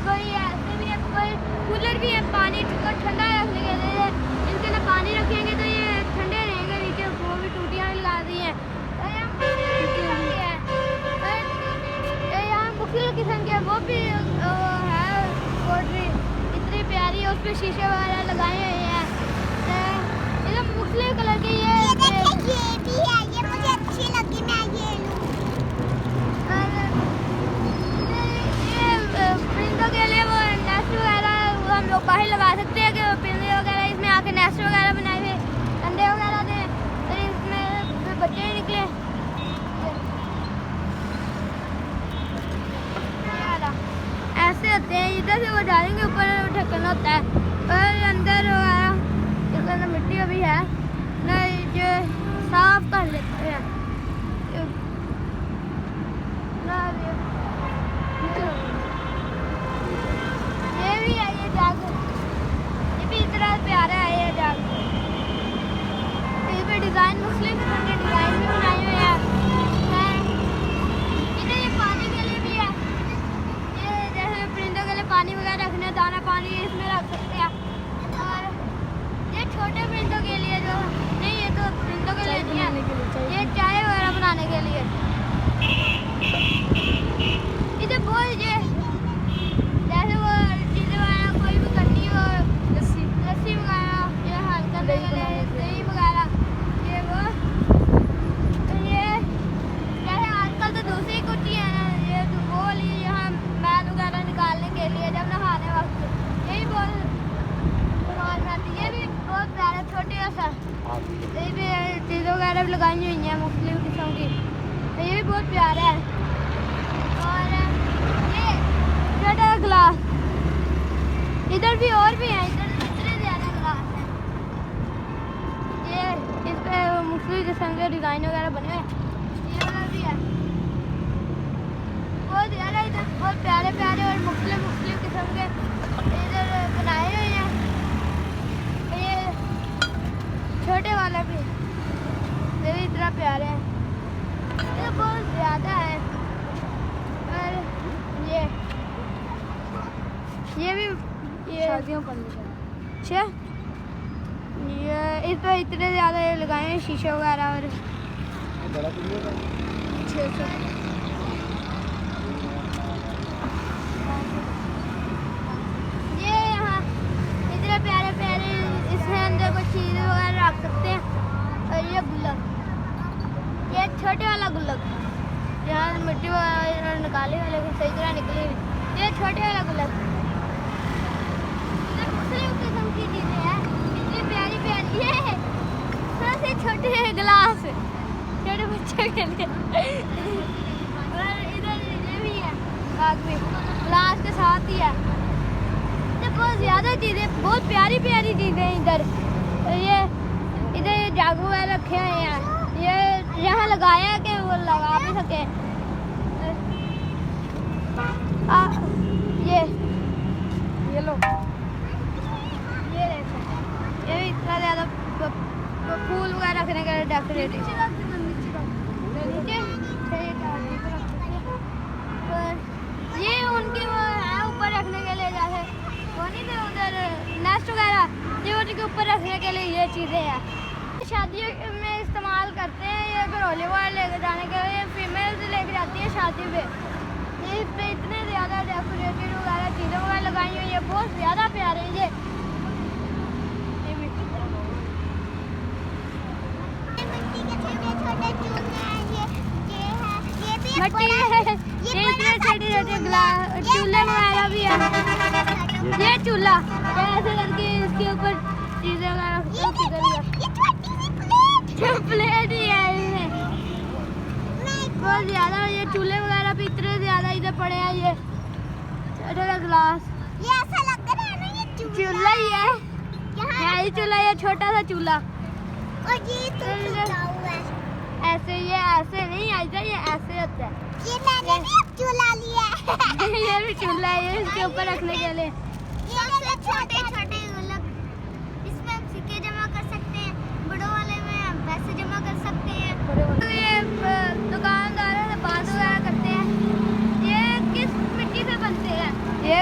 कोई ऐसे भी है, कोई कूलर भी है पानी को ठंडा रखने के लिए। इनके अंदर पानी रखेंगे तो ये ठंडे रहेंगे। नीचे वो भी टूटियाँ भी लगा दी हैं। यहाँ मुख्तलिफ किस्म के वो भी है पोल्ट्री इतनी प्यारी है, उस पर शीशे वगैरह लगाए हुए हैं। एकदम मुख्तलिफ कलर के ये भी है, ये मुझे अच्छी लगी, मैं ये लूँ। परिंदों के लिए वो नेस्ट वगैरह हम लोग बाहर लगा सकते हैं कि परिंदे वगैरह इसमें आके नेस्ट वगैरह बनाए हुए अंडे वगैरह दें, फिर इसमें बच्चे निकले। ऐसे होते हैं, इधर से वो डालेंगे, ऊपर ढक्कन होता है और अंदर इसके अंदर मिट्टी अभी है ना, जो साफ कर लेते हैं ना। ये भी है, ये जाग, ये भी इतना प्यारा है ये जाग। इस पे डिज़ाइन मुस्लिम के डिज़ाइन भी बनाए हुए हैं। इधर ये पानी के लिए भी है, ये जैसे परिंदों के लिए पानी वगैरह रखने, दाना पानी इसमें रख सकते हैं। और ये छोटे परिंदों के लिए जो नहीं, ये तो परिंदों के लिए नहीं है, ये चाय वगैरह बनाने के लिए। इधर बहुत ये जैसे वो चीज़ें वगैरह कोई भी करनी हो, लस्सी वगैरह, ये हल करने के लिए दही वगैरह, ये वो। तो ये जैसे आजकल तो दूसरी कुछ ही है ना, ये वो वाली यहाँ मैल वगैरह निकालने के लिए जब नहाने वक्त, यही बहुत इस्तेमाल में आती है। ये भी बहुत प्यारा छोटे सा, ये भी चीज़ें वगैरह भी लगाई हुई हैं मुख्तलिफ किस्म की, तो ये भी बहुत प्यारा है। और ये छोटा गिलास, इधर भी और भी हैं, इधर इतने ज़्यादा गिलास हैं। ये इस पर मुख्तलिफ किस्म के डिज़ाइन वगैरह बने हुए हैं। ये वाला भी है, बहुत ज़्यादा इधर बहुत प्यारे प्यारे और मुख्तलिफ किस्म के इधर बनाए हुए हैं। ये छोटे वाला भी, ये भी इतना प्यारे हैं, ये बहुत ज़्यादा है। और ये भी ये शादियों पर अच्छा, ये इस पर इतने ज़्यादा लगाए हैं शीशे वगैरह। और 600 ये यहाँ इतने प्यारे प्यारे, इसमें अंदर कुछ चीज़ें वगैरह रख सकते हैं। और ये गुल्लक, ये छोटे वाला गुल्लक, यहाँ मिट्टी वगैरह निकाली हुई लेकिन सही तरह निकली हुई, ये छोटे वाला गुल्लक। मुख्तलिफ किस्म की चीज़ें हैं, इतनी प्यारी प्यारी है। सबसे छोटे गिलास छोटे बच्चों के लिए। और इधर ये भी है, बाग में गिलास के साथ ही है। ये बहुत ज़्यादा चीज़ें, बहुत प्यारी प्यारी चीज़ें इधर। ये इधर जागू वगैरह रखे हुए हैं, ये यहाँ लगाया है कि वो लगा भी सके। ये लो, ये भी इतना ज़्यादा फूल वगैरह रखने के लिए डेकोरेटिव। ये उनकी वो है ऊपर रखने के लिए, जैसे वो नहीं थे उधर नेस्ट वगैरह, ये उनके ऊपर रखने के लिए ये चीज़ें हैं। शादियों में इस्तेमाल करते हैं, ये फिर होली वाले लेकर जाने के लिए फीमेल से लेकर जाती है शादी पे। ये इस पर इतने ज़्यादा डेकोरेटेड वगैरह चीज़ें वगैरह लगाई हुई है, बहुत ज़्यादा प्यारे हैं ये। मट्टी है, ये इतने छोटे छोटे गिलास, चूल्हे वगैरह भी है। ये चूल्हा ऐसे करके इसके ऊपर चीज़ें वगैरह प्लेट ही है इसमें, बहुत ज़्यादा। ये चूल्हे वगैरह भी इतने ज़्यादा इधर पड़े हैं। ये छोटा गिलास, ये ऐसा लग रहा है ना ये चूल्हा ही है, ये चूल्हा, ये छोटा सा चूल्हा। और ये ऐसे, ये ऐसे नहीं ऐसा, ये ऐसे होता है। ये मैंने भी अब चूल्हा लिया है। ये भी चूल्हा है, ये इसके ऊपर रखने के लिए। ये छोटे छोटे गुल्लक, इसमें हम सिक्के जमा कर सकते हैं, बड़ों वाले में हम पैसे जमा कर सकते हैं। तो ये दुकानदारों से बात वगैरह करते हैं। ये किस मिट्टी से बनते हैं? ये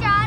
4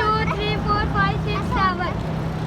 2 3 4 5 6 7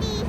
30